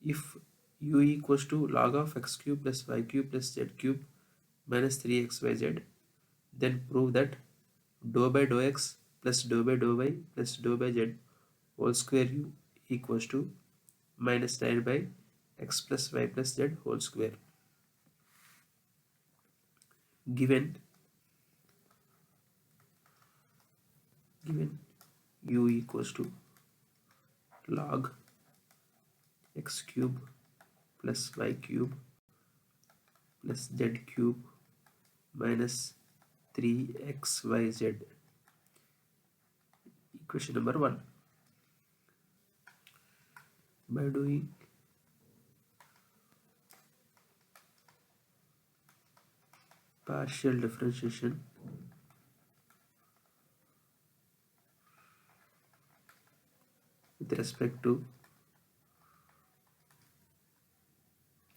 If u equals to log of x cube plus y cube plus z cube minus 3xyz, then prove that dou by dou x plus dou by dou y plus dou by z whole square u equals to minus 9 by x plus y plus z whole square. Given u equals to log x cube plus y cube plus z cube minus 3xyz. Equation number 1. By doing partial differentiation with respect to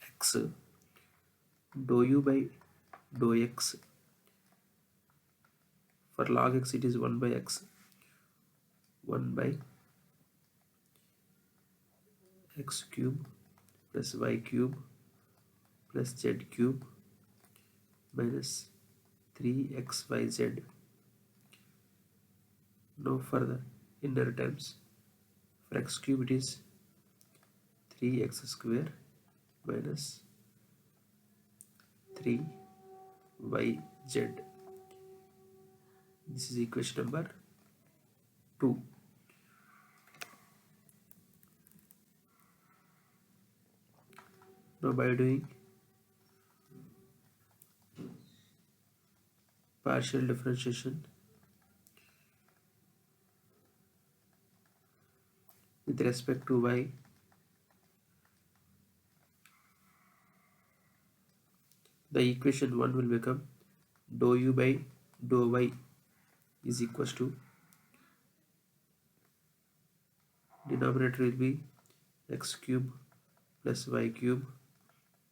x, dou u by dou x, for log x it is 1 by x, 1 by x cube plus y cube plus z cube minus 3xyz. Now for the inner terms, for x cube it is 3x square minus 3yz. This is equation number 2. Now by doing partial differentiation with respect to y, the equation 1 will become dou u by dou y is equals to, denominator will be x cube plus y cube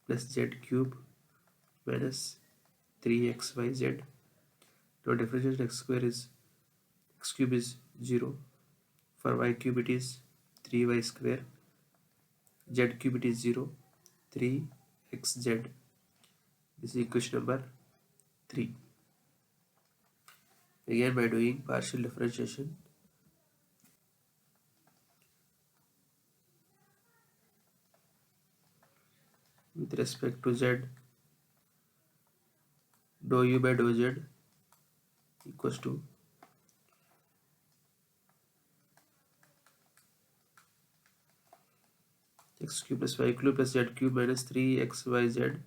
plus z cube minus 3xyz. Now differentiation x square is, x cube is 0, for y cube it is 3y square, z cube it is 0, 3xz. This is equation number 3. Again by doing partial differentiation with respect to z, dou u by dou z equals to x cube plus y cube plus z cube minus 3xyz,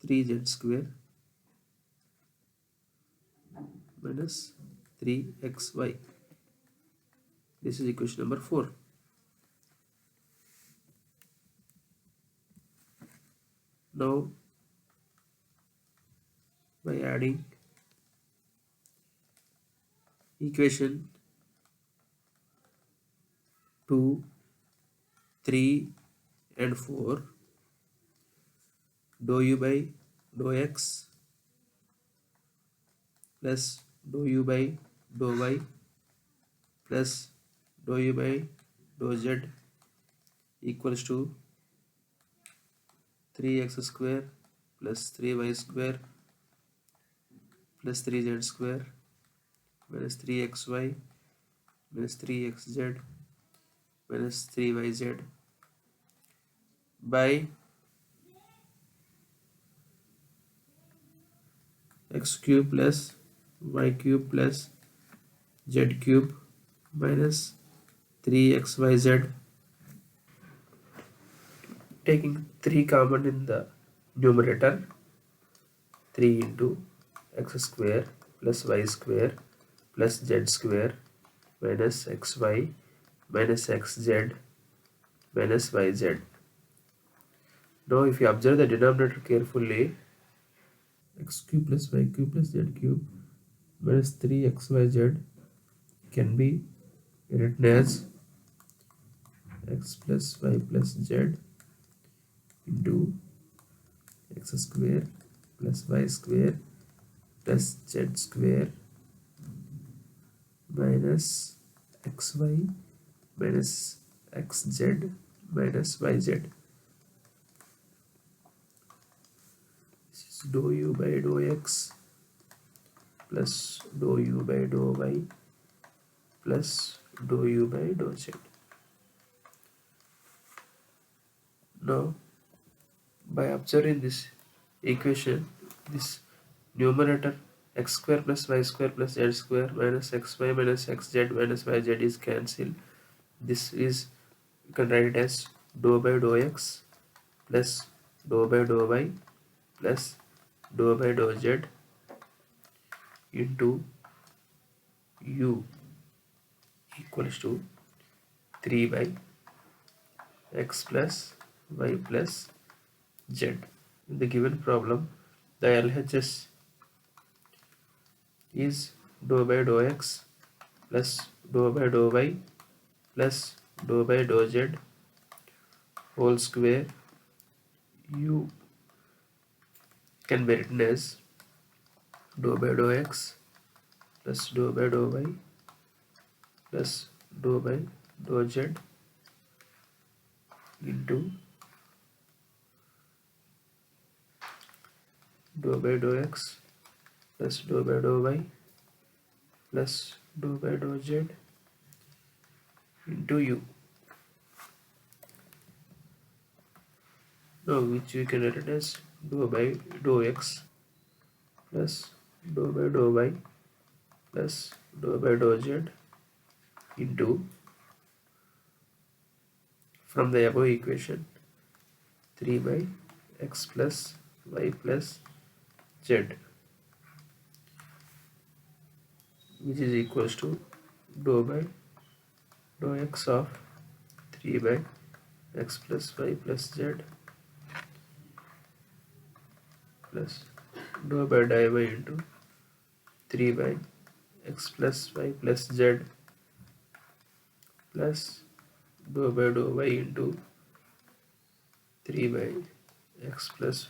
3z square minus 3xy. This is equation number 4. Now by adding equation 2, 3 and 4, dou u by dou x plus dou u by dou y plus dou u by dou z equals to 3x square plus 3y square plus 3z square minus 3xy minus 3xz minus 3yz by x cube plus y cube plus z cube minus 3xyz, taking 3 common in the numerator, 3 into x square plus y square plus z square minus xy minus xz minus yz. Now if you observe the denominator carefully, x cube plus y cube plus z cube minus 3xyz can be written as x plus y plus z into x square plus y square plus z square minus xy minus xz minus yz. This is dou u by dou x plus dou u by dou y plus dou u by dou z. Now, by observing this equation, this numerator x square plus y square plus z square minus xy minus xz minus yz is cancelled. This is, you can write it as dou by dou x plus dou by dou y plus dou by dou z into u equals to 3 by x plus y plus z. In the given problem, the LHS is dou by dou x plus dou by dou y plus dou by dou z whole square. U can be written as dou by dou x plus dou by dou y plus dou by dou z into dou by dou x plus dou by dou y plus dou by dou z into u. Now, which we can write as dou by dou x plus dou by dou y plus dou by dou z into, from the above equation, 3 by x plus y plus z, which is equals to dou by dou x of 3 by x plus y plus z plus dou by dy into 3 by x plus y plus z plus dou by dou y into 3 by x plus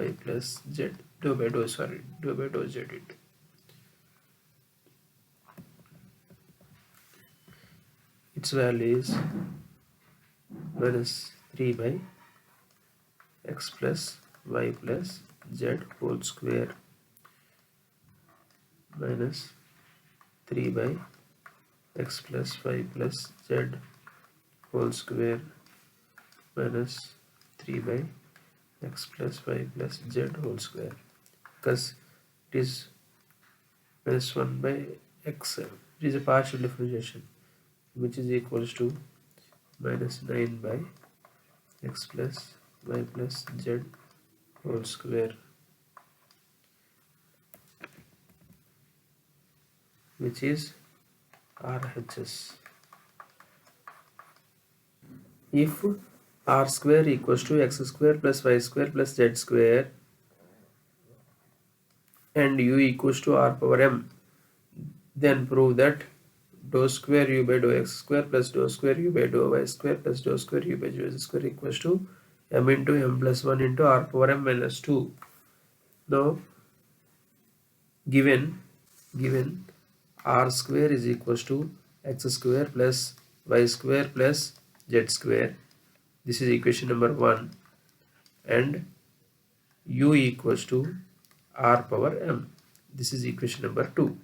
y plus z dou by dou z into its value is minus 3 by x plus y plus z whole square minus 3 by x plus y plus z whole square minus 3 by x plus y plus z whole square, because it is minus 1 by x, it is a partial differentiation, which is equals to minus 9 by x plus y plus z whole square, which is RHS. If r square equals to x square plus y square plus z square and u equals to r power m, then prove that dou square u by dou x square plus dou square u by dou y square plus dou square u by z square equals to m into m plus 1 into r power m minus 2. Now, given r square is equals to x square plus y square plus z square, this is equation number 1, and u equals to r power m, this is equation number 2.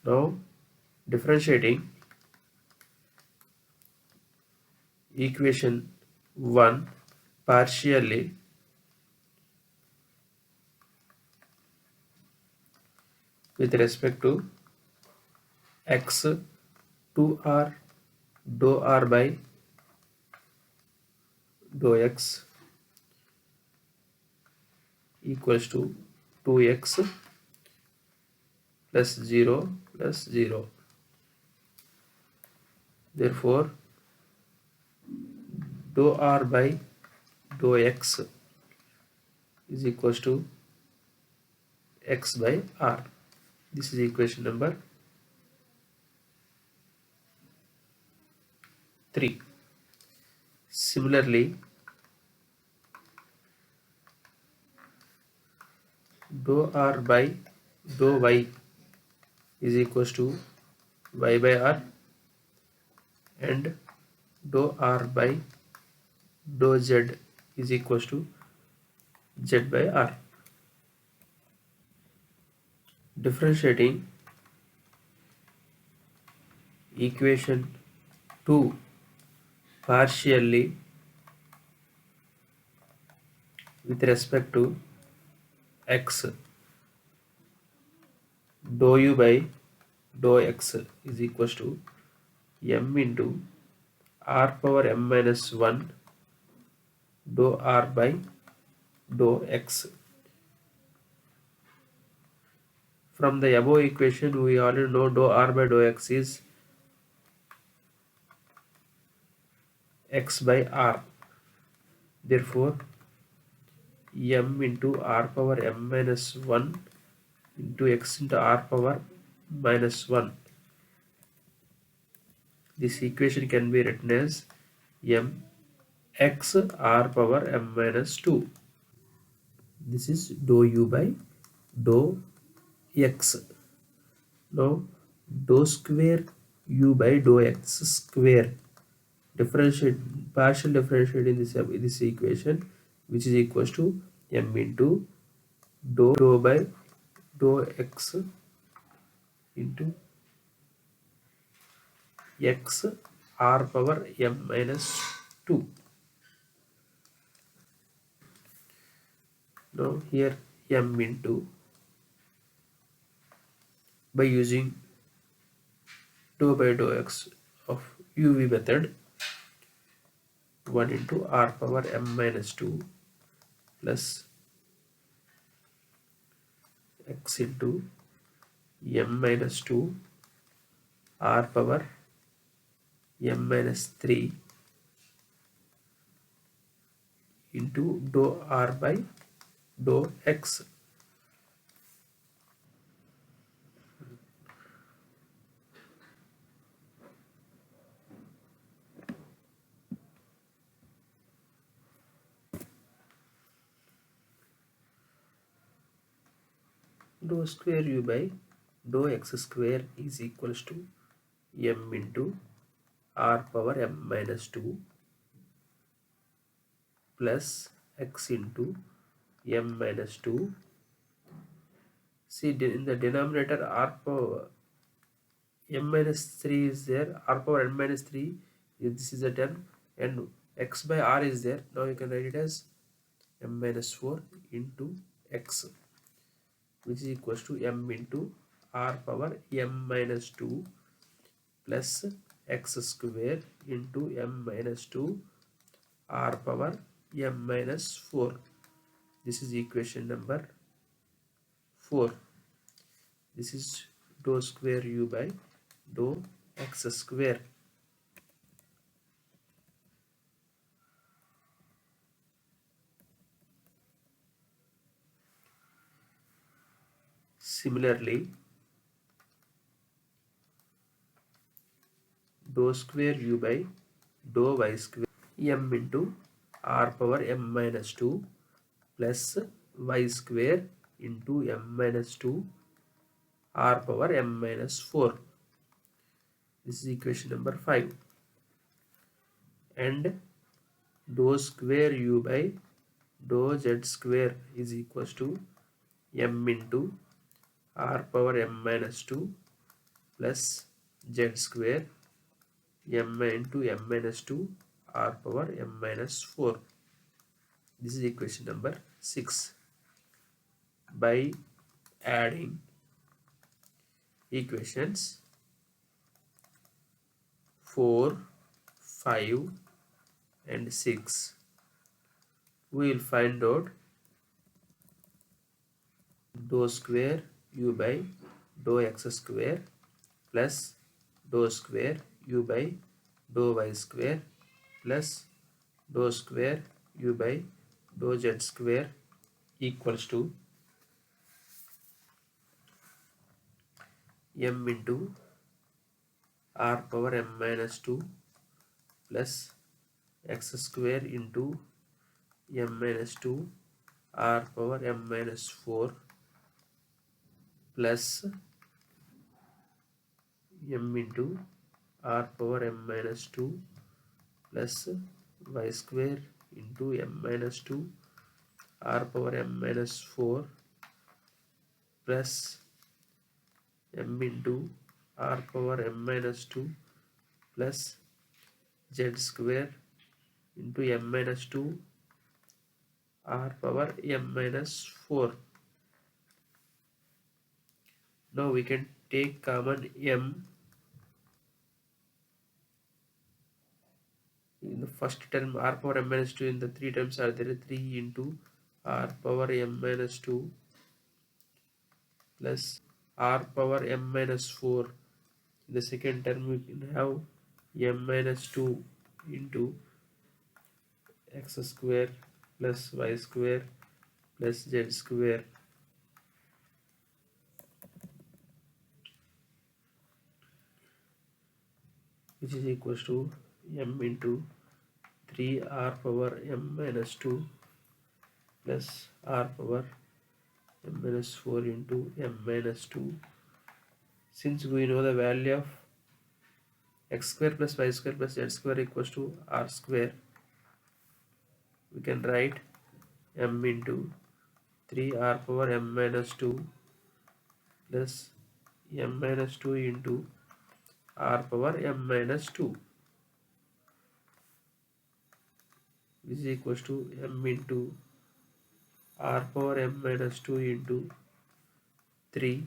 Now, differentiating equation 1 partially with respect to x, 2r dou r by dou x equals to 2x plus 0 plus 0. Therefore, dou r by dou x is equals to x by r. This is equation number 3. Similarly, dou r by dou y is equals to y by r and dou r by dou z is equals to z by r. Differentiating equation 2 partially with respect to x, dou u by dou x is equals to m into r power m minus 1 dou r by dou x. From the above equation, we already know dou r by dou x is x by r. Therefore, m into r power m minus 1 into x into r power minus 1. This equation can be written as m x r power m minus 2. This is dou u by dou x. Now dou square u by dou x square, differentiate, partial differentiate in this equation, which is equals to m into dou by dou x into x r power m minus 2. Now here m into, by using dou by dou x of uv method, 1 into r power m minus 2 plus x into m minus 2 r power m minus 3 into dou r by dou x. Dou square u by dou x square is equals to m into r power m minus 2 plus x into m minus 2. See, in the denominator r power m minus 3 is there, r power n minus 3, this is a 10, and x by r is there. Now you can write it as m minus 4 into x, which is equals to m into r power m minus 2 plus x square into m minus 2 r power m minus 4. This is equation number 4. This is dou square u by dou x square. Similarly, dou square u by dou y square m into r power m minus 2 plus y square into m minus 2 r power m minus 4. This is equation number 5. And dou square u by dou z square is equals to m into r power m minus 2 plus z square m into m minus 2 r power m minus 4. This is equation number 6. By adding equations 4, 5 and 6, we will find out dou square u by dou x square plus dou square u by dou y square plus dou square u by dou z square equals to m into r power m minus 2 plus x square into m minus 2 r power m minus 4 plus m into r power m minus 2 plus y square into m minus 2 r power m minus 4 plus m into r power m minus 2 plus z square into m minus 2 r power m minus 4. Now we can take common m. In the first term r power m minus 2, in the three terms are there, 3 into r power m minus 2 plus r power m minus 4. In the second term we can have m minus 2 into x square plus y square plus z square, which is equals to m into 3r power m minus 2 plus r power m minus 4 into m minus 2. Since we know the value of x square plus y square plus z square equals to r square, we can write m into 3r power m minus 2 plus m minus 2 into r power m minus 2 is equals to m into r power m minus 2 into 3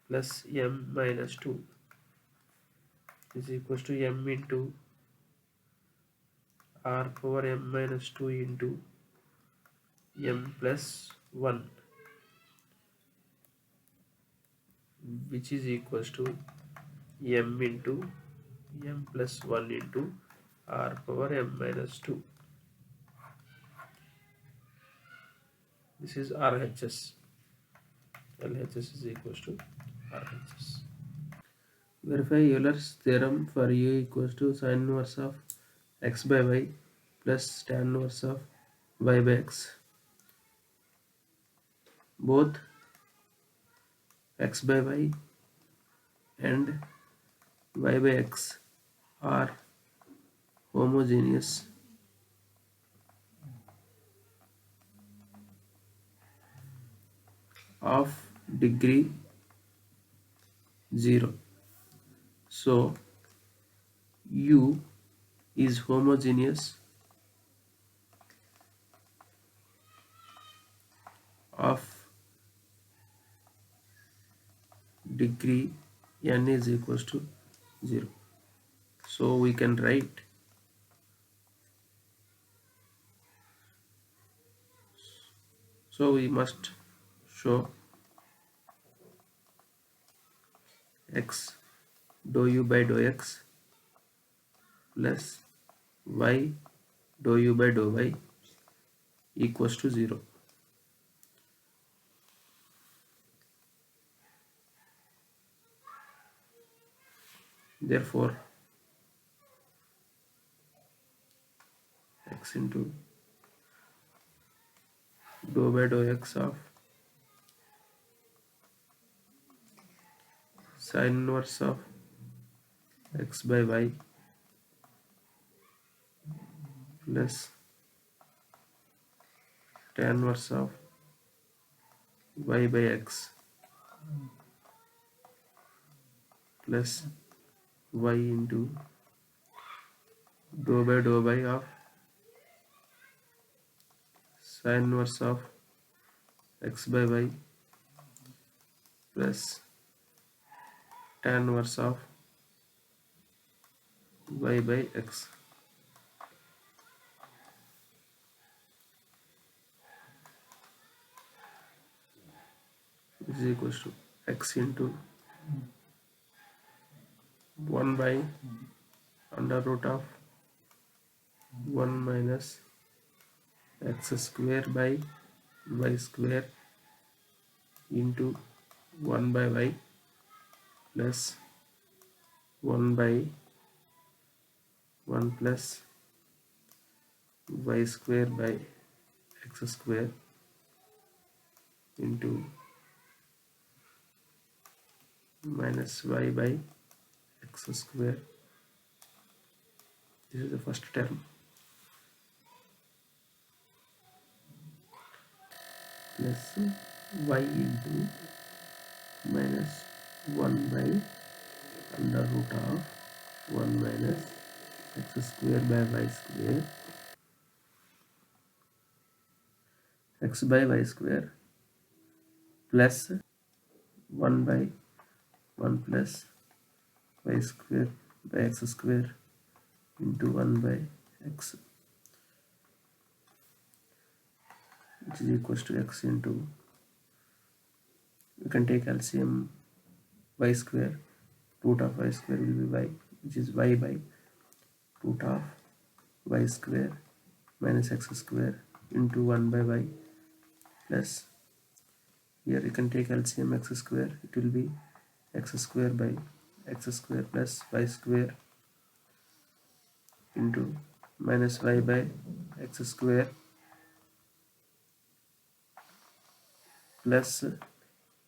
plus m minus 2 is equals to m into r power m minus 2 into m plus 1, which is equals to m into m plus 1 into r power m minus 2. This is RHS. LHS is equals to RHS. Verify Euler's theorem for U equals to sin inverse of x by y plus tan inverse of y by x. Both x by y and y by x are homogeneous of degree 0. So U is homogeneous of degree n is equals to 0. So we can write we must show x dou u by dou x plus y dou u by dou y equals to 0. Therefore x into dou by dou x of sin inverse of x by y plus tan inverse of y by x plus y into dou by dou y of sin inverse of x by y plus tan inverse of y by x is equals to x into 1 by under root of 1 minus x square by y square into 1 by y plus 1 by 1 plus y square by x square into minus y by x square. This is the first term, plus y into minus 1 by under root of 1 minus x square by y square, x by y square plus 1 by 1 plus y square by x square into 1 by x, which is equals to x into, we can take LCM y square, root of y square will be y, which is y by root of y square minus x square into 1 by y, plus here you can take LCM x square, it will be x square by x square plus y square into minus y by x square plus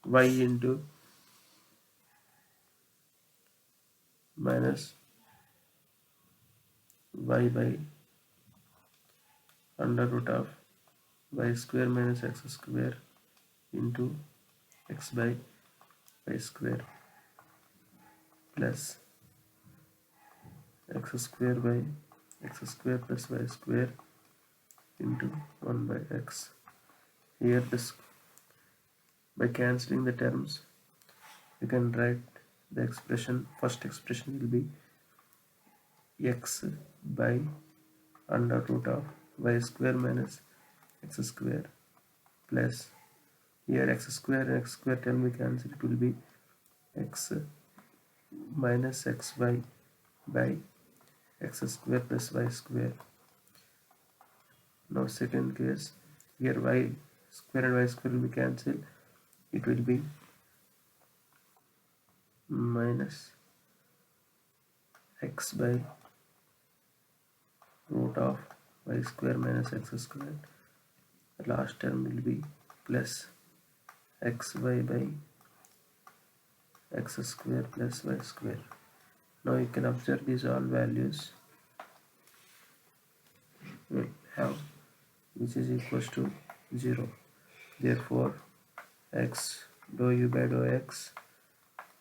y into minus y by under root of y square minus x square into x by y square plus x square by x square plus y square into 1 by x. Here this, by cancelling the terms, you can write the expression, first expression will be x by under root of y square minus x square plus, here x square and x square term we cancel, it will be x minus xy by x square plus y square. Now second case, here y square and y square will be cancelled, it will be minus x by root of y square minus x square. The last term will be plus xy by x square plus y square. Now you can observe these all values will have, which is equals to 0. Therefore x dou u by dou x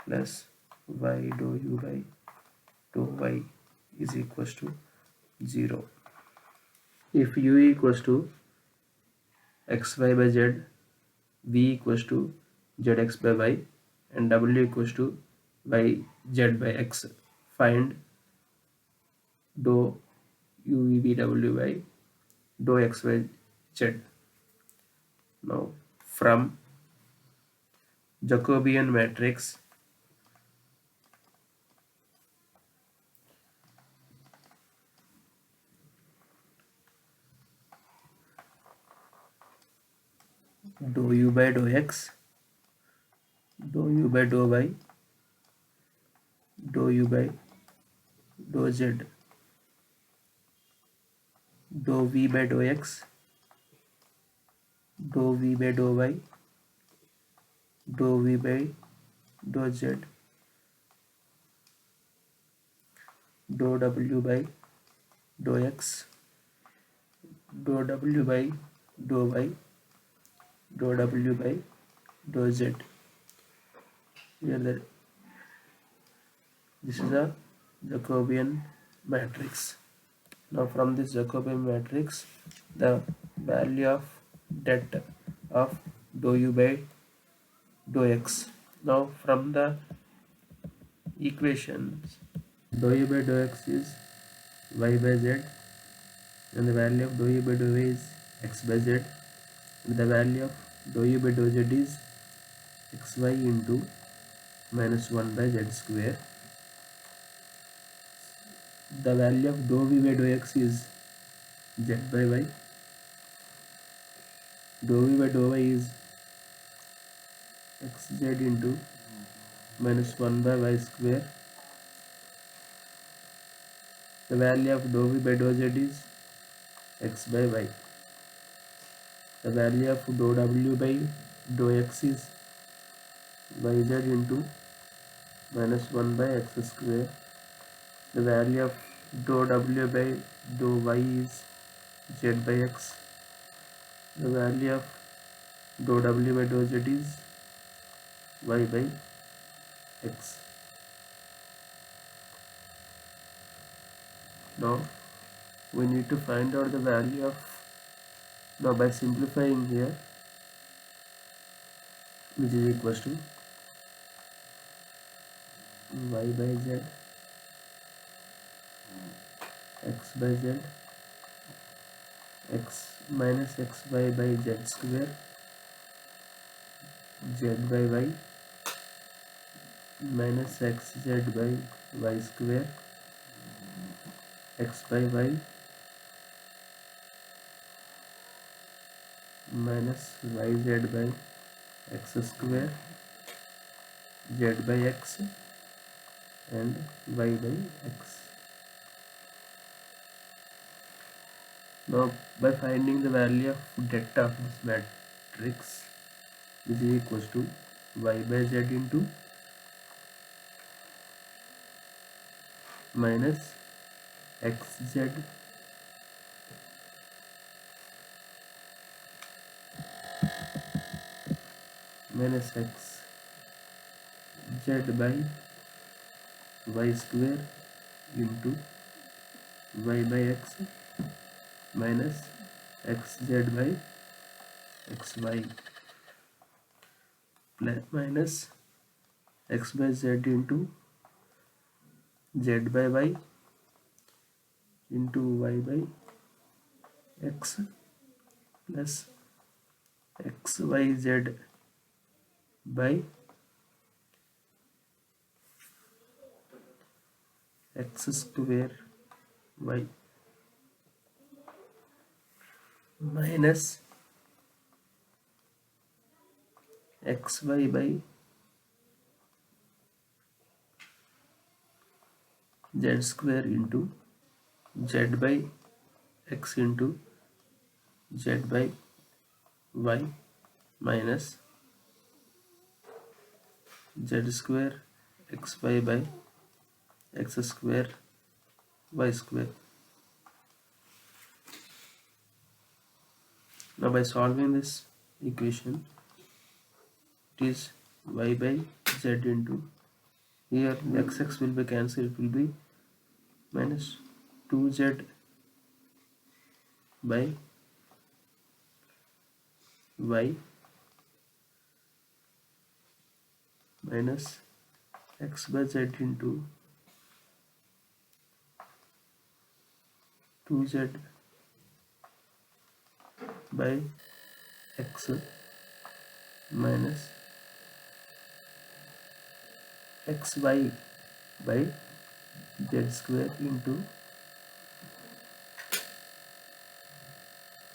plus y dou u by dou y is equals to 0. If u equals to xy by z, v equals to zx by y, and w equals to yz by x, find dou u v w by dou x y z. Now from Jacobian matrix, dou u by dou x, dou u by dou y, dou u by dou z, dou v by dou x, dou v by dou y, dou v by dou z, dou w by dou x, dou w by dou y, dou w by dou z. Here this is a Jacobian matrix. Now from this Jacobian matrix, the value of det of dou u by dou x. Now from the equations, dou u by dou x is y by z, and the value of dou u by dou y is x by z, and the value of dou u by dou z is xy into minus 1 by z square. The value of dou v by dou x is z by y, dou v by dou y is xz into minus 1 by y square. The value of dou v by dou z is x by y. The value of dou w by dou x is yz into minus 1 by x square. The value of dou w by dou y is z by x. The value of dou w by dou z is y by x. Now we need to find out the value of, now by simplifying here, which is equals to y by z, x by z, x minus xy by z square, z by y minus xz by y square, x by y minus yz by x square, z by x and y by x. Now by finding the value of delta of this matrix, which is equals to y by z into minus xz minus x z by y square into y by x minus xz by xy plus minus x by z into z by y into y by x plus xyz by x square y minus xy by z square into z by x into z by y minus z square xy by x square y square. Now by solving this equation, it is y by z into, here x will be cancelled, it will be minus 2z by y minus x by z into 2z by x minus xy by z square into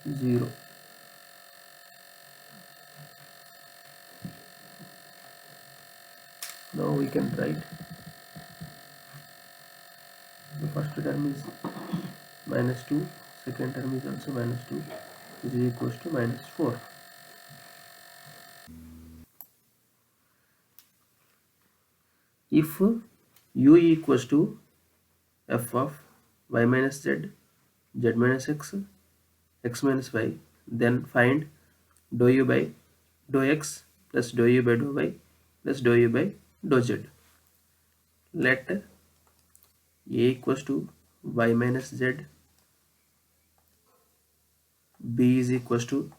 0. Now we can write the first term is minus 2, second term is also minus 2, which is equals to minus 4. If u equals to f of y minus z, z minus x, x minus y, then find dou u by dou x plus dou u by dou y plus dou u by dou z. Let a equals to y minus z, b is equals to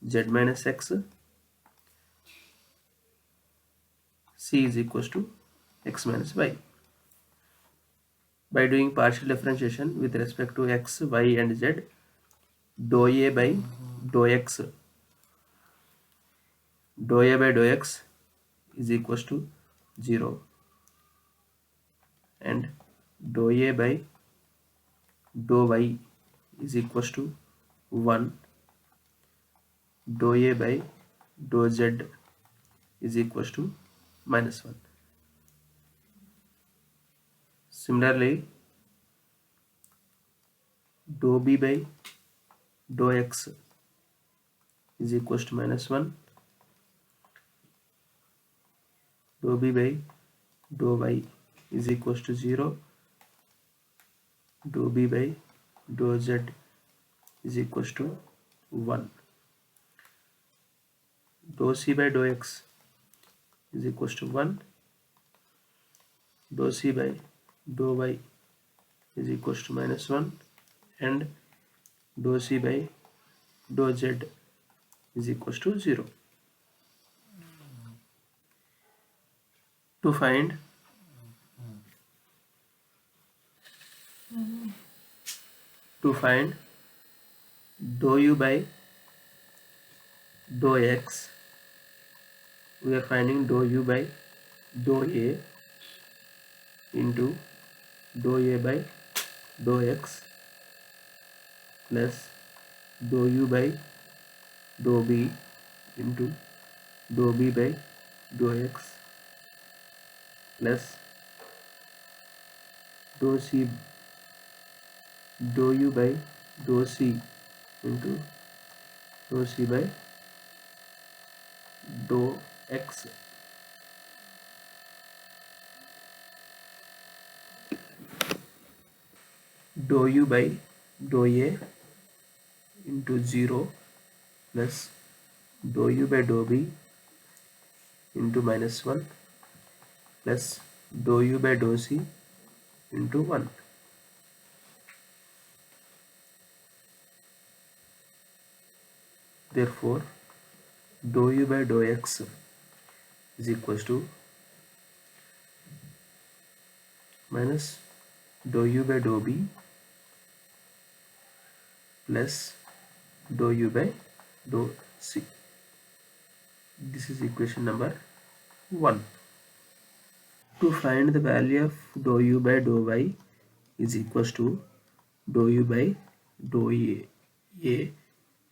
z minus x, c is equals to x minus y. By doing partial differentiation with respect to x, y and z, dou a by dou x, dou a by dou x is equals to 0 and dou a by dou y is equals to 1, dou a by dou z is equals to minus 1. Similarly, dou b by dou x is equals to minus 1, dou b by dou y is equals to 0, dou b by dou z is equals to 1, dou c by dou x is equals to 1, dou c by dou y is equals to -1, and dou c by dou z is equals to 0. To find dou u by dou x, we are finding dou u by dou a into dou a by dou x plus dou u by dou b into dou b by dou x plus dou c dou u by dou c into dou c by dou x. Dou u by dou a into 0 plus dou u by dou b into -1 plus dou u by dou c into 1. Therefore, dou u by dou x is equals to minus dou u by dou b plus dou u by dou c. This is equation number 1. To find the value of dou u by dou y is equals to dou u by dou a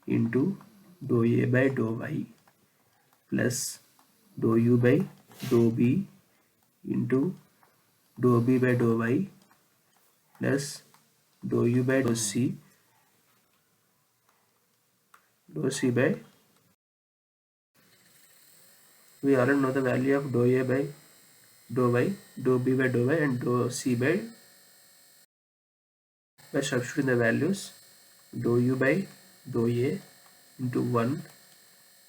into dou a by dou y plus dou u by dou b into dou b by dou y plus dou u by dou c by, we already know the value of dou a by dou y, dou b by dou y, and dou c by substituting the values, dou u by dou a into 1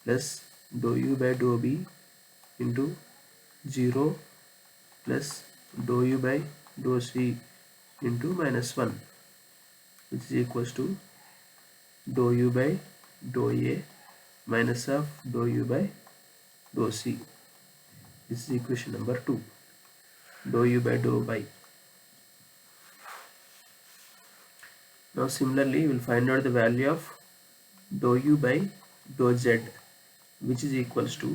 plus dou u by dou b into 0 plus dou u by dou c into -1, which is equals to dou u by dou a minus of dou u by dou c. This is equation number 2. Dou u by dou y. Now similarly, we will find out the value of dou u by dou z, which is equals to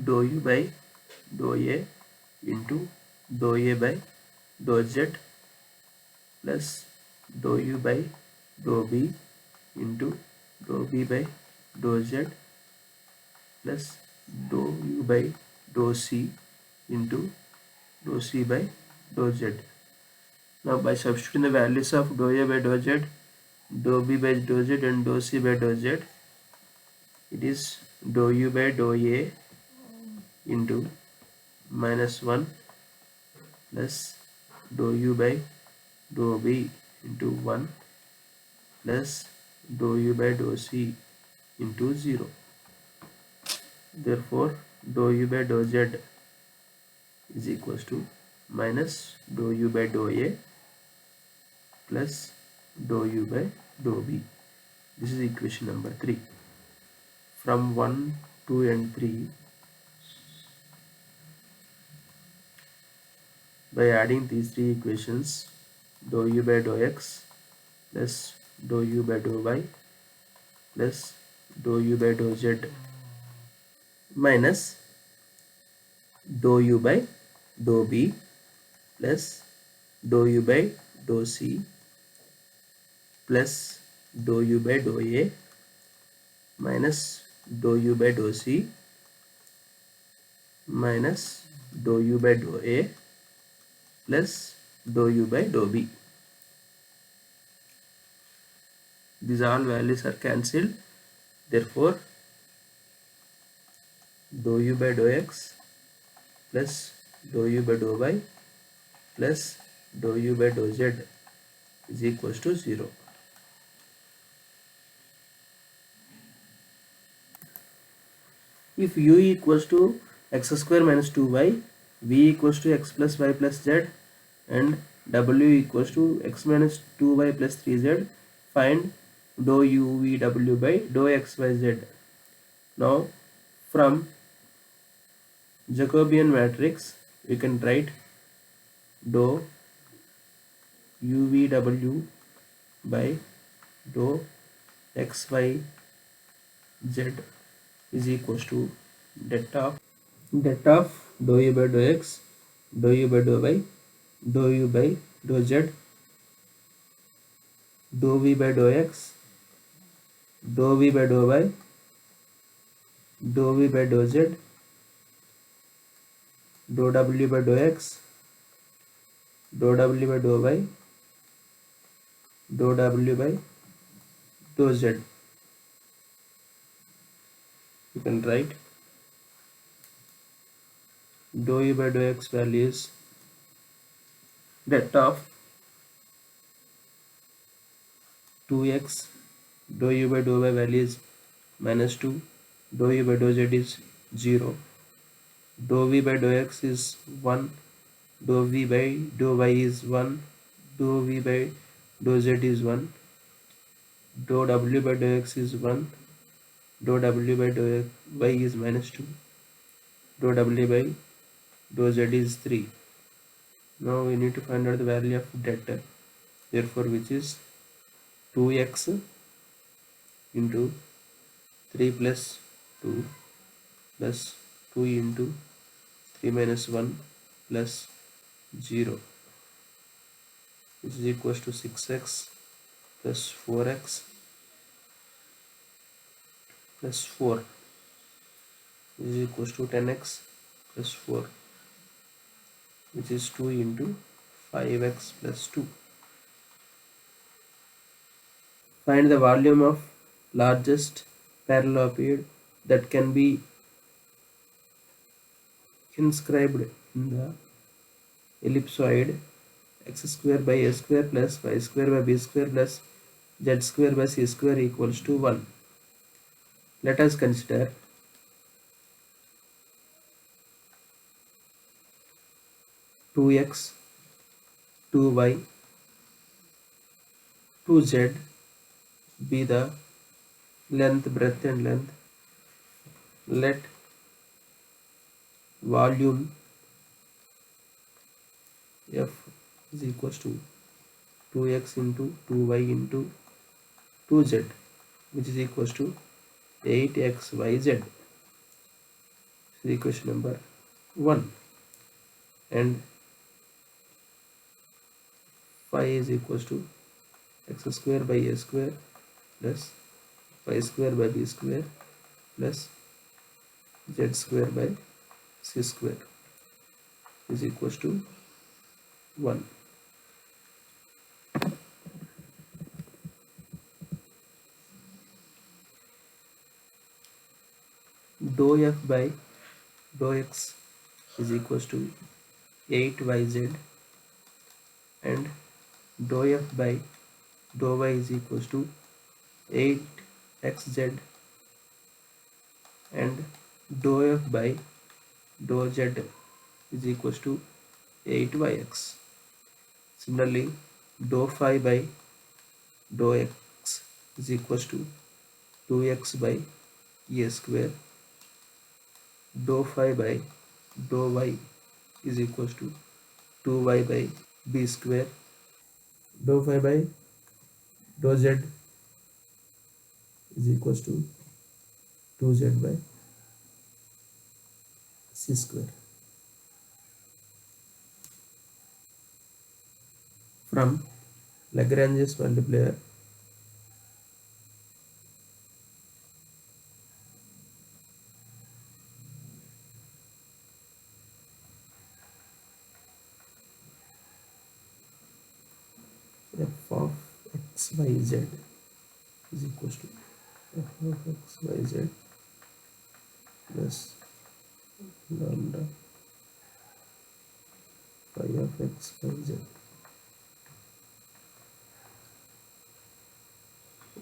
dou u by dou a into dou a by dou z plus dou u by dou b into dou b by dou z plus dou u by dou c into dou c by dou z. Now by substituting the values of dou a by dou z, dou b by dou z, and dou c by dou z, it is dou u by dou a into -1 plus dou u by dou b into 1 plus dou u by dou c into 0. Therefore, dou u by dou z is equals to minus dou u by dou a plus dou u by dou b. This is equation number 3. From 1, 2 and 3, by adding these three equations, dou u by dou x plus dou u by dou y plus dou u by dou z minus dou u by dou b plus dou u by dou c plus dou u by dou a minus dou u by dou c minus dou u by dou a plus dou u by dou b. These all values are cancelled. Therefore, dou u by dou x plus dou u by dou y plus dou u by dou z is equals to 0. If u equals to x square minus 2y, v equals to x plus y plus z, and w equals to x minus 2y plus 3z, find dou u v w by dou x y z. Now from Jacobian matrix we can write dou u v w by dou x y z is equals to det of dou u by dou x, dou u by dou y, dou u by dou z, dou v by dou x, dou v by dou y, dou v by dou z, dou w by dou x, dou w by dou y, dou w by dou z. You can write dou u by dou x value is det of 2x, dou u by dou y value is minus 2, dou u by dou z is 0, dou v by dou x is 1, dou v by dou y is 1, dou v by dou z is 1, dou w by dou x is 1, dou w by dou y is minus 2, dou w by dou z is 3. Now we need to find out the value of det, therefore which is 2x into 3 plus 2 plus 2 into 3 minus 1 plus 0, which is equals to 6x plus 4x plus 4, which is equals to 10x plus 4, which is 2 into 5x plus 2. Find the volume of largest parallelepiped that can be inscribed in the ellipsoid x square by a square plus y square by b square plus z square by c square equals to 1. Let us consider two x, 2y, 2z be the length, breadth and length. Let volume f is equals to 2x into 2y into 2z, which is equals to 8xyz. This is equation number 1. And phi is equals to x square by a square plus y square by b square plus z square by c square is equals to 1. Dou f by dou x is equals to 8yz, and dou f by dou y is equals to 8xz, and dou f by dou z is equals to 8yx. Similarly, dou phi by dou x is equals to 2x by a square, dou phi by dou y is equals to 2y by b square, dou phi by dou z is equals to 2z by c square. From Lagrange's multiplier, f of x y z is equals to f of x y z plus lambda phi of x by z.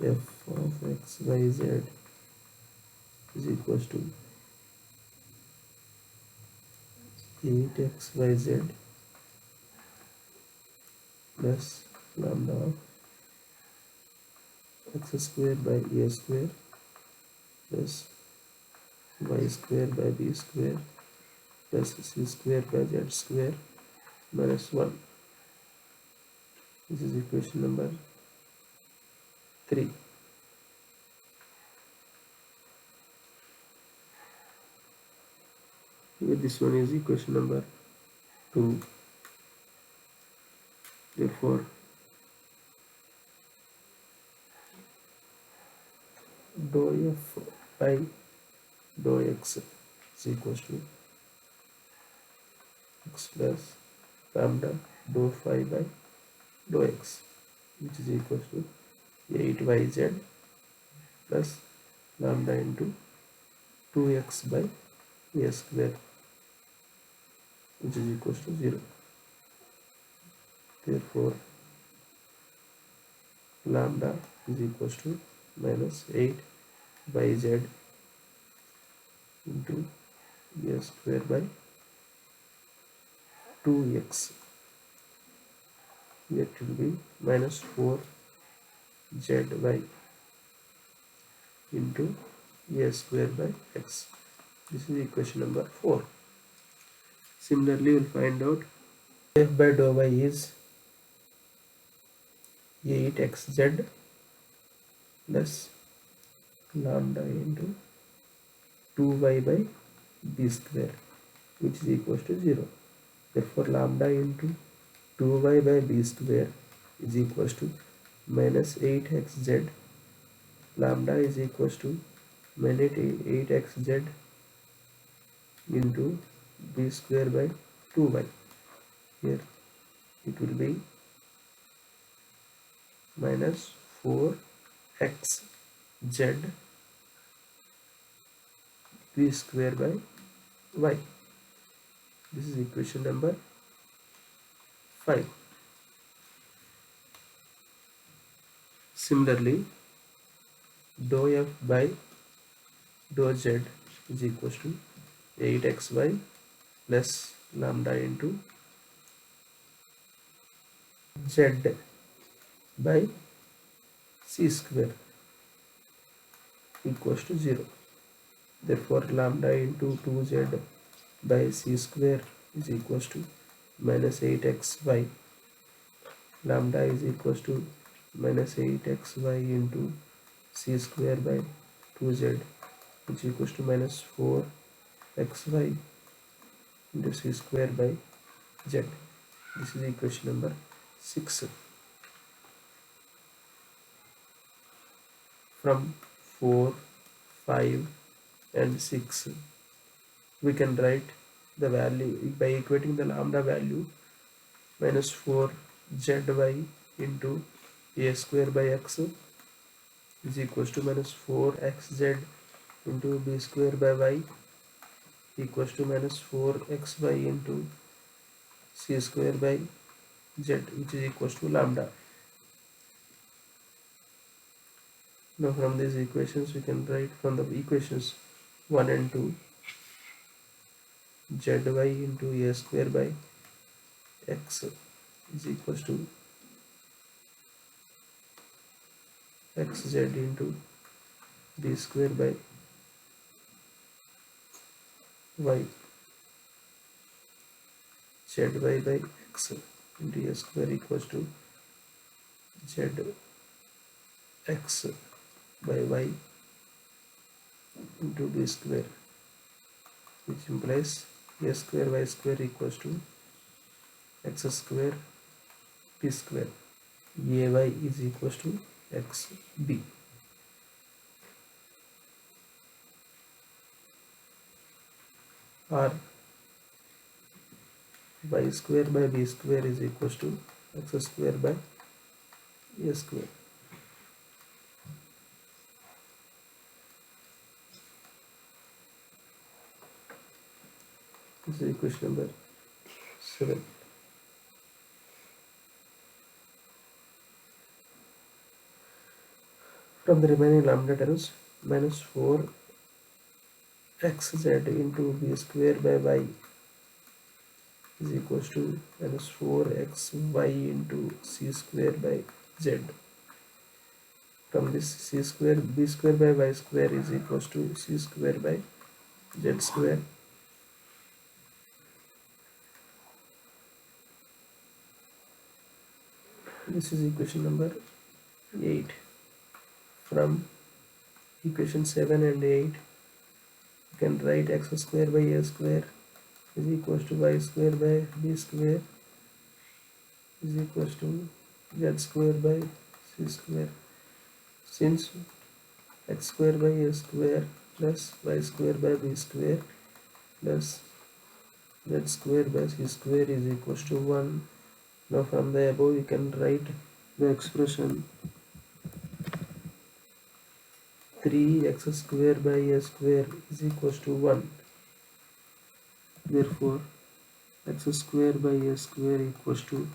F of x by z is equals to 8x by z plus lambda of x square by a square plus y square by b square plus c square by z square minus 1. This is equation number 3. Here this one is equation number 2. Therefore dou f by dou x is equals to x plus lambda dou phi by dou x, which is equals to 8yz plus lambda into 2x by a square, which is equals to 0. Therefore lambda is equals to minus 8 by z into a square by 2x. Here it will be minus 4zy into a square by x. This is equation number 4. Similarly, we will find out f by dou y is 8xz plus lambda into 2y by b square, which is equals to 0. Therefore lambda into 2y by b square is equals to minus 8xz. Lambda is equals to minus 8xz into b square by 2y. Here it will be minus 4xz b square by y. This is equation number 5. Similarly, dou f by dou z is equals to 8xy plus lambda into z by c square equals to 0. Therefore lambda into 2z by c square is equals to minus 8xy. Lambda is equals to minus 8xy into c square by 2z, which is equals to minus 4xy into c square by z. This is equation number 6. From 4, 5 and 6 we can write the value by equating the lambda value minus 4zy into a square by x is equals to minus 4xz into b square by y equals to minus 4xy into c square by z, which is equals to lambda. Now from these equations we can write from the equations 1 and 2 zy into a square by x is equals to xz into b square by y, zy by x into a square equals to z x by y into b square, which implies a square y square equals to x square b square. Ay is equals to xb. Or y square by b square is equals to x square by a square. This is equation number 7. From the remaining lambda terms, minus 4xz into b square by y is equals to minus 4xy into c square by z. From this c square, b square by y square is equals to c square by z square. This is equation number 8. From equation 7 and 8, you can write x square by a square is equals to y square by b square is equals to z square by c square. Since x square by a square plus y square by b square plus z square by c square is equals to 1. Now from the above you can write the expression 3x square by a square is equals to 1. Therefore x square by a square equals to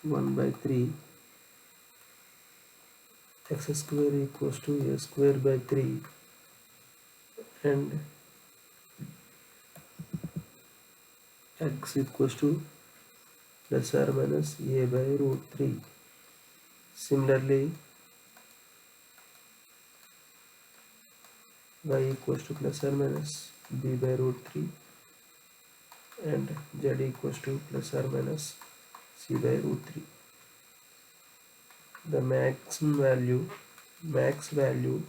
1 by 3. X square equals to a square by 3, and x equals to plus or minus a by root 3. Similarly, y equals to plus or minus b by root 3, and z equals to plus or minus c by root 3. The max value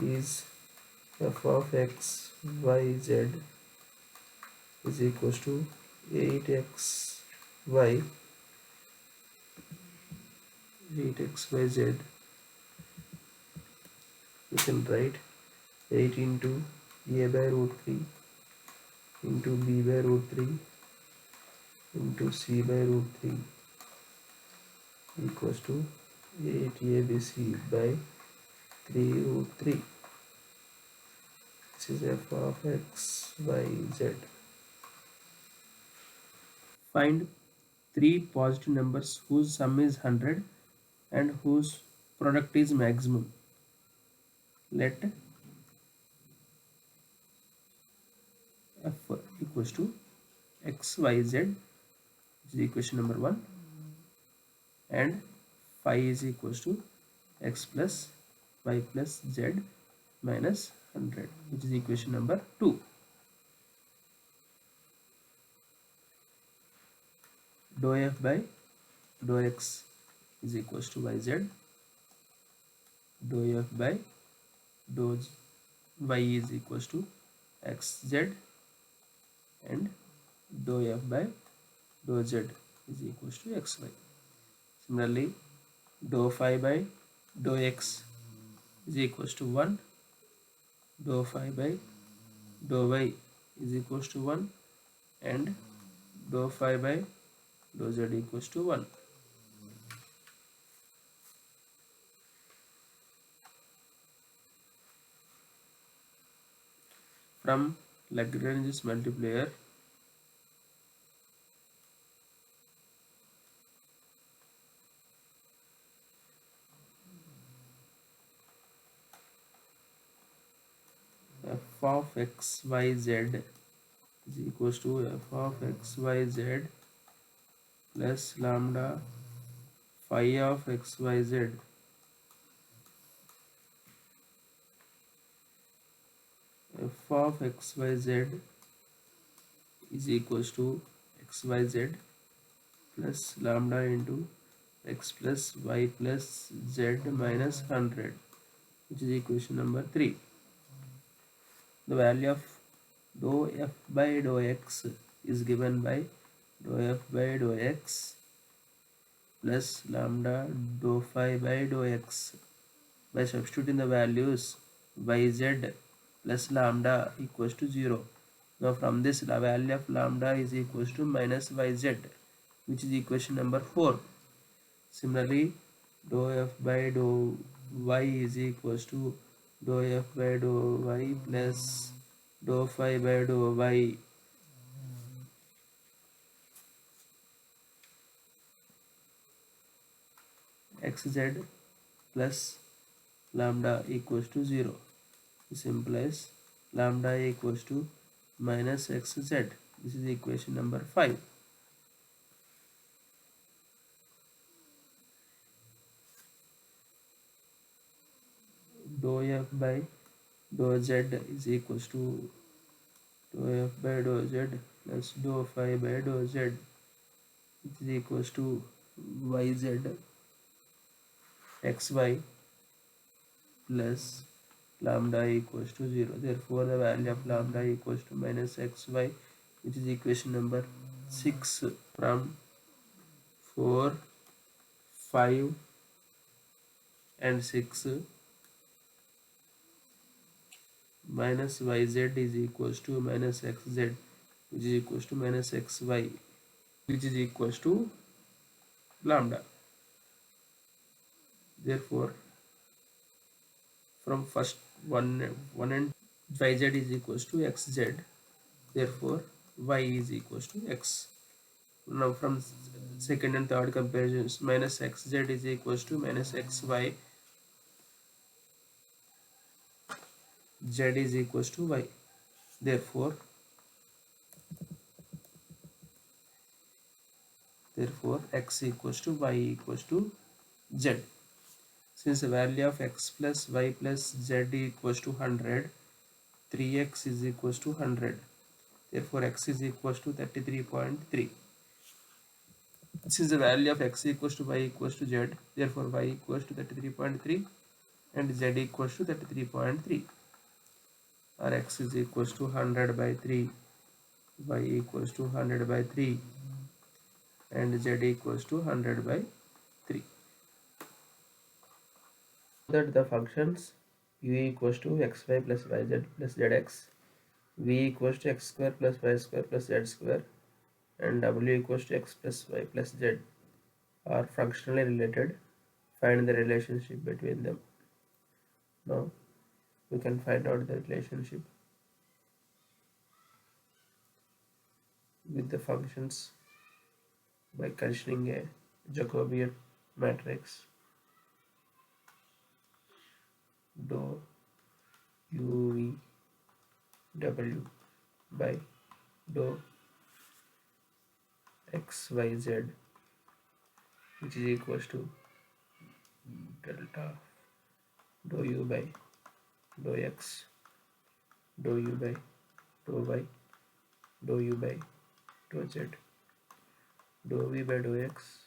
is f of x y z is equals to 8xy 8xyz. You can write 8 into a by root 3 into b by root 3 into c by root 3 equals to 8abc by 3 root 3. This is f of x, y, z. Find three positive numbers whose sum is 100 and whose product is maximum. Let f equals to x, y, z, which is equation number 1, and phi is equals to x plus y plus z minus 100, which is equation number 2. Dou f by dou x is equals to yz. Dou f by dou y is equals to xz, and dou f by dou z is equals to xy. Similarly, dou phi by dou x is equals to 1. Dou phi by dou y is equals to 1, and dou phi by dou z equals to 1. From Lagrange's multiplier, f of x y z is equals to f of x y z plus lambda phi of x y z. F of x y z is equals to x y z plus lambda into x plus y plus z minus 100, which is equation number 3. The value of dou f by dou x is given by dou f by dou x plus lambda dou phi by dou x. By substituting the values, yz plus lambda equals to 0. Now from this, the value of lambda is equals to minus yz, which is equation number 4. Similarly, dou f by dou y is equals to dou f by dou y plus dou phi by dou y xz plus lambda equals to 0. This implies lambda equals to minus xz. This is equation number 5. Dou f by dou z is equals to dou f by dou z plus dou phi by dou z, which is equals to yz xy plus lambda equals to 0. Therefore, the value of lambda equals to minus xy, which is equation number 6 from 4, 5 and 6. Minus yz is equals to minus xz, which is equals to minus xy, which is equals to lambda. Therefore, from first one and yz is equals to xz. Therefore, y is equals to x. Now from second and third comparisons, minus xz is equals to minus xy, z is equals to y. Therefore x equals to y equals to z. Since the value of x plus y plus z equals to 100, 3x is equals to 100. Therefore x is equals to 33.3. Since the value of x equals to y equals to z, therefore y equals to 33.3 and z equals to 33.3. Or x is equals to 100 by 3, y equals to 100 by 3 and z equals to 100 by 3. That the functions u equals to xy plus yz plus zx, v equals to x square plus y square plus z square, and w equals to x plus y plus z are functionally related. Find the relationship between them. Now we can find out the relationship with the functions by considering a Jacobian matrix dou uv w by dou xyz, which is equals to delta dou u by dou x, dou u by dou y, dou u by dou z, dou v by dou x,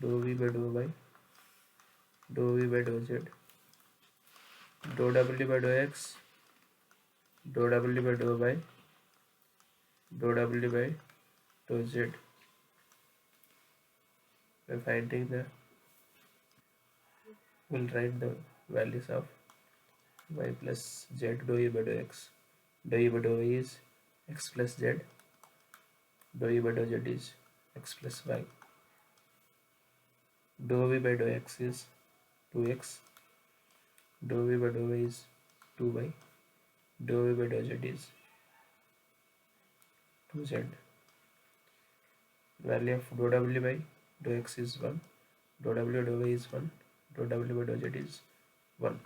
dou v by dou y, dou v by dou z, dou w by dou x, dou w by dou y, dou w by dou z. By finding the, we'll write the values of y plus z dou u by dou x. Dou u by dou y is x plus z, dou u by dou z is x plus y, dou v by dou x is 2x, dou v by dou y is 2y, dou v by dou z is 2z. Value of dou w by dou x is 1, dou w by dou y is 1, dou w by dou z is 1.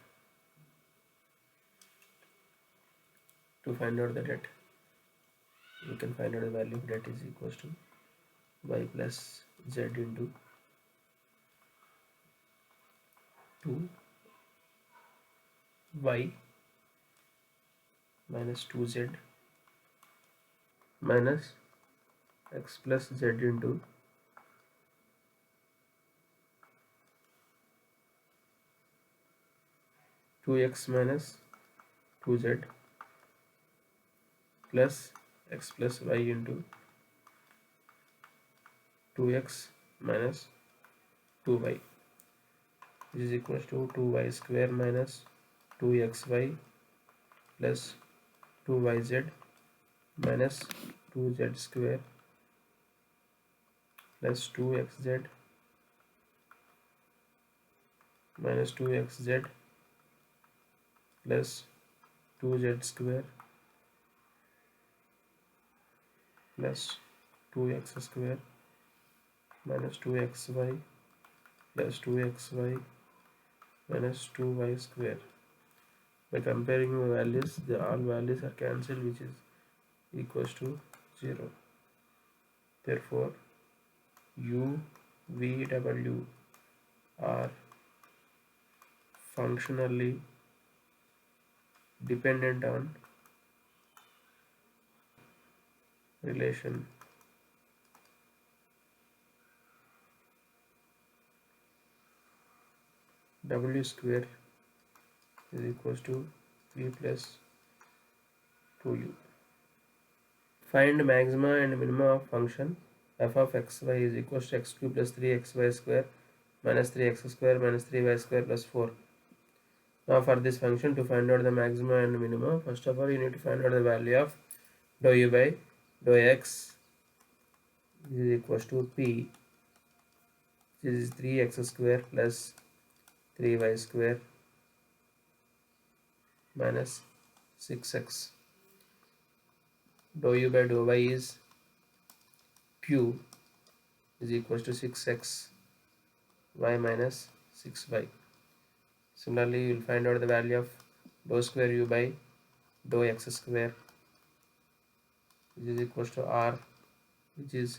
To find out the det, we can find out the value of det is equals to y plus z into 2y minus 2z minus x plus z into 2x minus 2z plus x plus y into 2x minus 2y, which is equals to 2y square minus 2xy plus 2yz minus 2z square plus 2xz minus 2xz plus 2z square plus 2x square minus 2xy plus 2xy minus 2y square. By comparing the values, all values are cancelled, which is equals to 0. Therefore, u, v, w are functionally dependent on relation w square is equals to v plus 2u. Find maxima and minima of function f of xy is equals to x cube plus 3xy square minus 3x square minus 3y square plus 4. Now for this function, to find out the maxima and minima, first of all you need to find out the value of dou u by dou x is equals to p, which is 3x square plus 3y square minus 6x. Dou u by dou y is q is equals to 6x y minus 6y. Similarly, you will find out the value of dou square u by dou x square, which is equals to r, which is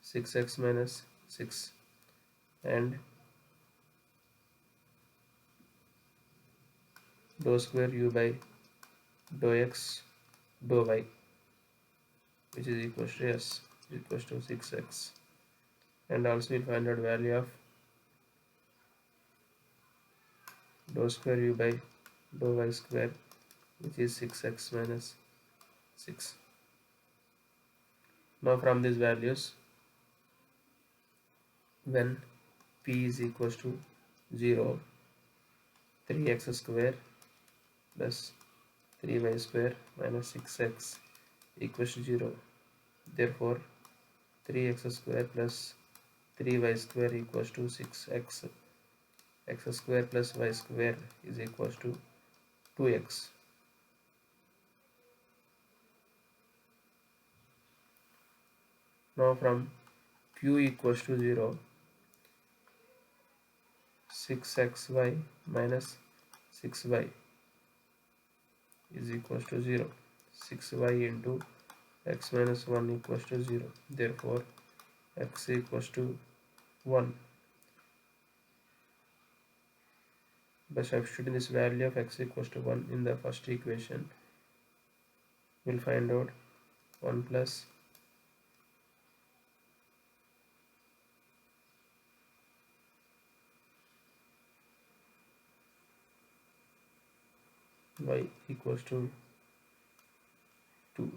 6x minus 6, and dou square u by dou x dou y, which is equals to s, is equals to 6x. And also we'll find out value of dou square u by dou y square, which is 6x minus 6. Now from these values, when p is equals to 0, 3x square plus 3y square minus 6x equals to 0. Therefore 3x square plus 3y square equals to 6x. X square plus y square is equals to 2x. Now from q equals to 0, 6xy minus 6y is equals to 0. 6y into x minus 1 equals to 0. Therefore x equals to 1. By substituting this value of x equals to 1 in the first equation, we'll find out 1 plus y equals to 2.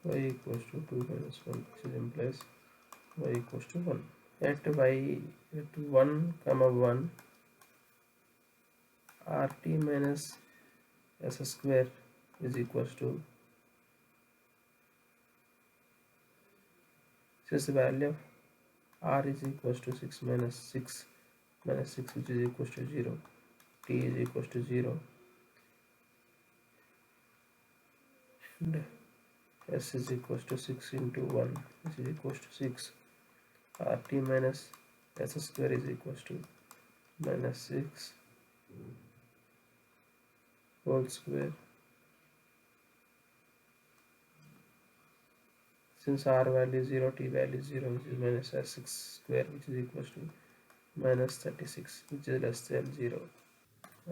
Y equals to 2 minus 1, which implies y equals to 1. At 1 comma 1, rt minus s square is equals to, since the value of r is equals to 6 minus 6 minus 6, which is equals to 0, t is equals to 0, and s is equals to 6 into 1, which is equals to 6. rt minus s square is equals to minus 6 whole square. Since r value is 0, t value is 0, which is minus s6 square, which is equals to minus 36, which is less than 0.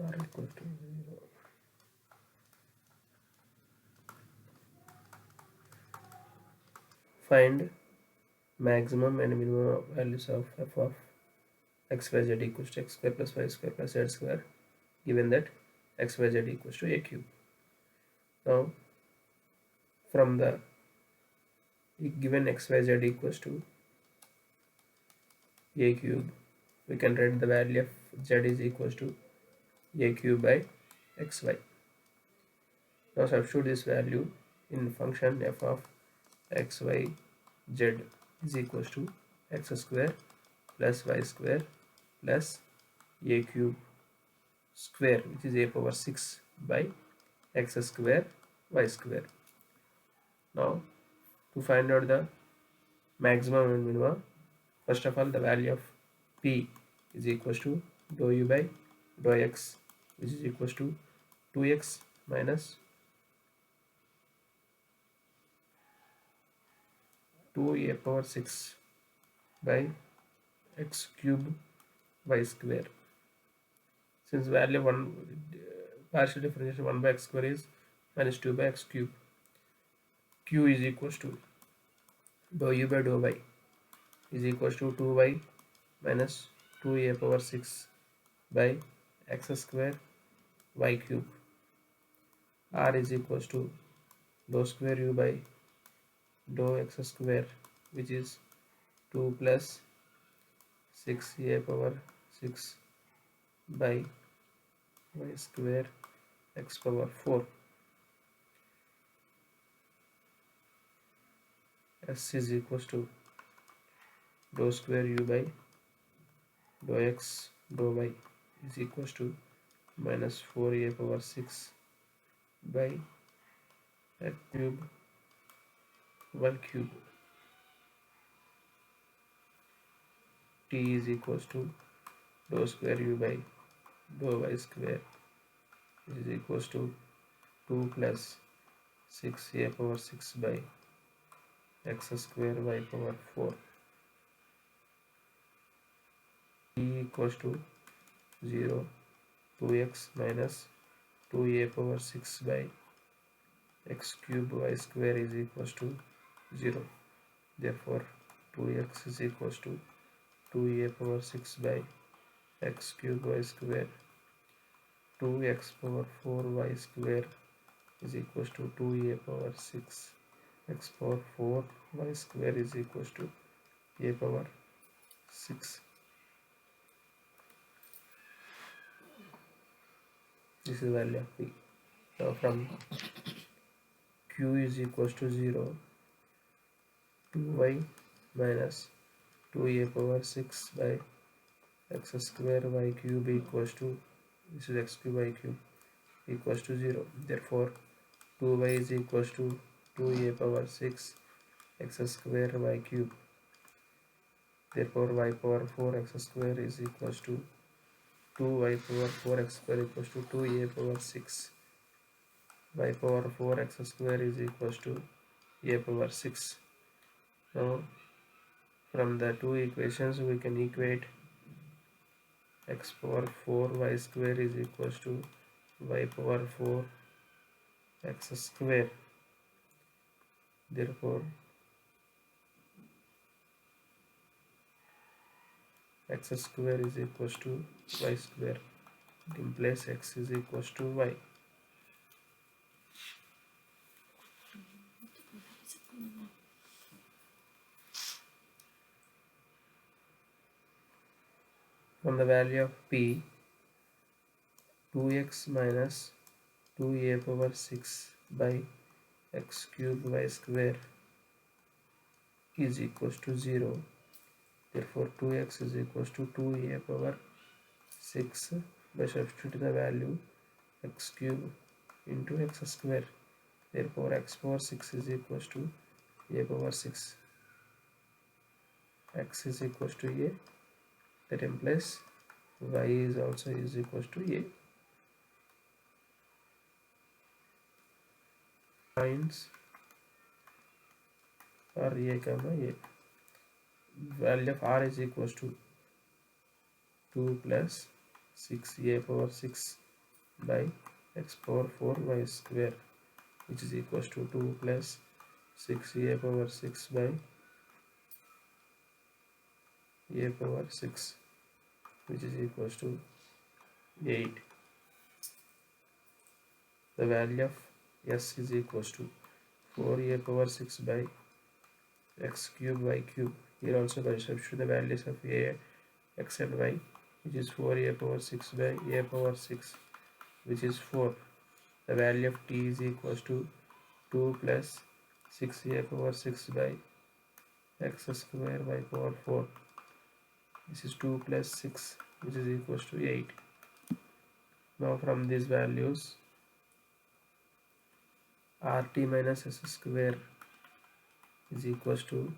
R equals to 0. Find maximum and minimum values of f of x y z equals to x square plus y square plus z square, given that x y z equals to a cube. Now from the given xyz equals to a cube, we can write the value of z is equals to a cube by xy. Now substitute this value in function f of xy z is equals to x square plus y square plus a cube square, which is a power 6 by x square y square. Now to find out the maximum and minima, first of all the value of p is equals to dou u by dou x, which is equals to 2x minus 2a power 6 by x cube y square. Since value of partial differentiation 1 by x square is minus 2 by x cube, q is equals to dou u by dou y is equals to 2y minus 2a power 6 by x square y cube. R is equals to dou square u by dou x square, which is 2 plus 6a power 6 by y square x power 4. S is equals to dou square u by dou x dou y is equals to minus 4a power 6 by x cube y cube. T is equals to dou square u by dou y square is equals to 2 plus 6a power 6 by x square y power 4. T equals to 0, 2x minus 2a power 6 by x cube y square is equals to 0. Therefore 2x is equals to 2a power 6 by x cube y square. 2x power 4 y square is equals to 2a power 6 x power 4 y square is equals to a power 6. This is value of p. Now from q is equals to 0, 2y minus 2a power 6 by x square y cube equals to, this is x cube y cube equals to 0. Therefore 2y is equals to 2a power 6 x square y cube. Therefore y power 4 x square is equals to 2y power 4 x square equals to 2a power 6 y power 4 x square is equals to a power 6. Now from the two equations we can equate x power 4 y square is equals to y power 4 x square. Therefore x square is equals to y square. It implies x is equals to y. From the value of p, 2x minus 2a power 6 by x cube y square is equals to 0. Therefore 2x is equals to 2a power 6 by substituting the value x cube into x square. Therefore x power 6 is equals to a power 6. X is equals to a, that implies y is also is equals to a. Points are a comma a. Value of r is equals to 2 plus 6a power 6 by x power 4 y square, which is equals to 2 plus 6a power 6 by a power 6, which is equals to 8. The value of s is equals to 4a power 6 by x cube y cube. Here also by substitute the values of a, x and y, which is 4a power 6 by a power 6, which is 4. The value of t is equals to 2 plus 6a power 6 by x square y power 4. This is 2 plus 6, which is equals to 8. Now from these values, rt minus s square is equals to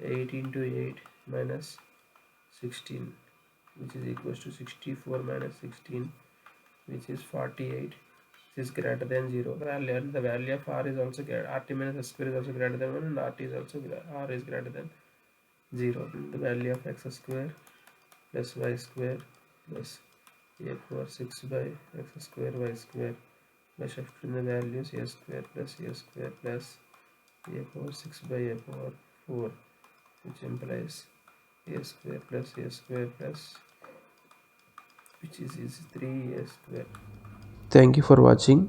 8 into 8 minus 16, which is equals to 64 minus 16, which is 48. This is greater than 0. The value of r is also greater. Rt minus s square is also greater than 1, and rt is also r is greater than 0. The value of x square plus y square plus a power 6 by x square y square by shifting the values a square plus a power 6 by a power 4, which implies a square plus which is 3a square. Thank you for watching.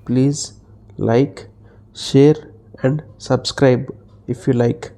Please like, share and subscribe if you like.